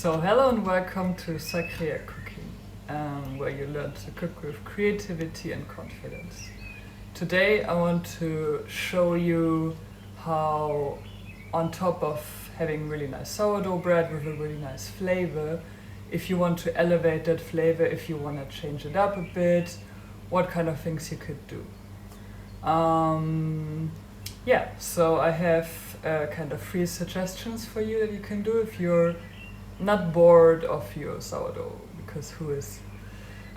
So hello and welcome to Sacrea Cooking, where you learn to cook with creativity and confidence. Today I want to show you how, on top of having really nice sourdough bread with a really nice flavor, if you want to elevate that flavor, if you want to change it up a bit, what kind of things you could do. So I have kind of 3 suggestions for you that you can do if you're not bored of your sourdough, because who is?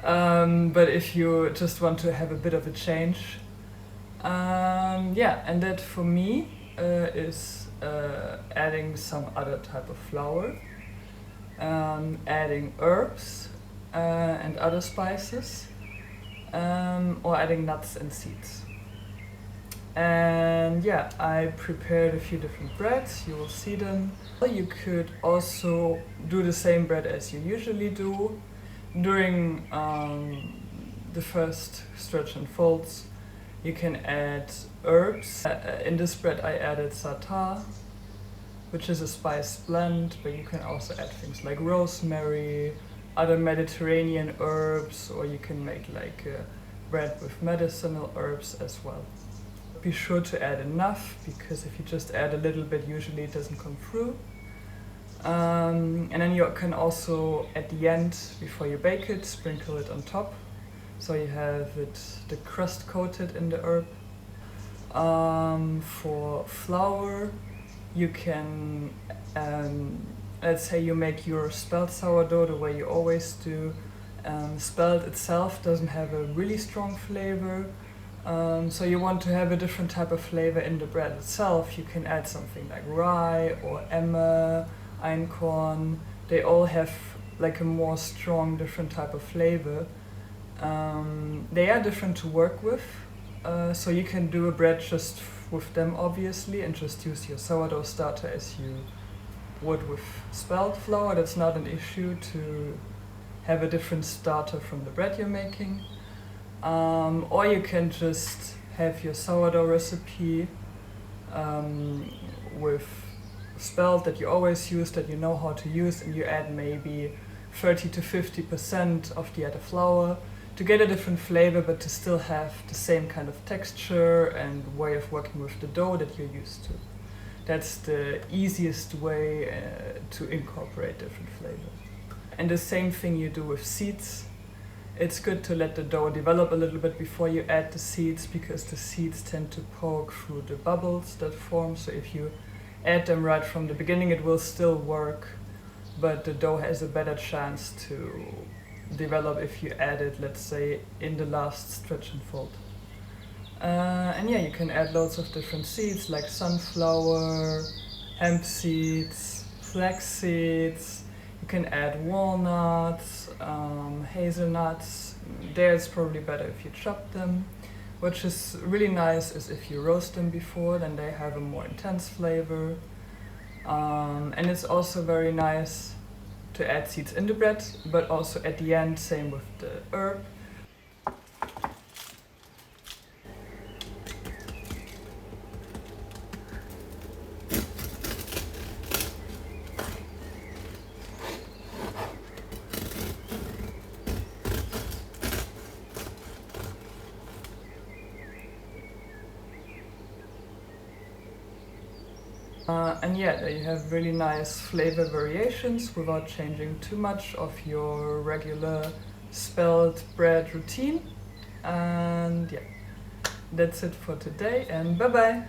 But if you just want to have a bit of a change. And that for me is adding some other type of flour, adding herbs and other spices, or adding nuts and seeds. And I prepared a few different breads, you will see them. You could also do the same bread as you usually do. During the first stretch and folds, you can add herbs. In this bread I added Sacrea, which is a spice blend, but you can also add things like rosemary, other Mediterranean herbs, or you can make like a bread with medicinal herbs as well. Be sure to add enough, because if you just add a little bit, usually it doesn't come through. And then you can also, at the end, before you bake it, sprinkle it on top, so you have the crust coated in the herb. For flour, you can, let's say you make your spelt sourdough the way you always do. Spelt itself doesn't have a really strong flavor. So you want to have a different type of flavor in the bread itself. You can add something like rye or emmer, einkorn. They all have like a more strong, different type of flavor. They are different to work with, so you can do a bread just with them obviously, and just use your sourdough starter as you would with spelt flour. That's not an issue to have a different starter from the bread you're making. Or you can just have your sourdough recipe with spelt that you always use, that you know how to use, and you add maybe 30 to 50% of the other flour to get a different flavor, but to still have the same kind of texture and way of working with the dough that you're used to. That's the easiest way to incorporate different flavors. And the same thing you do with seeds. It's good to let the dough develop a little bit before you add the seeds, because the seeds tend to poke through the bubbles that form. So if you add them right from the beginning, it will still work, but the dough has a better chance to develop if you add it, let's say, in the last stretch and fold. You can add loads of different seeds like sunflower, hemp seeds, flax seeds. You can add walnuts, hazelnuts. There it's probably better if you chop them. Which is really nice is if you roast them before, then they have a more intense flavor. And it's also very nice to add seeds in the bread, but also at the end, same with the herb. There you have really nice flavor variations without changing too much of your regular spelt bread routine. And that's it for today, and bye bye!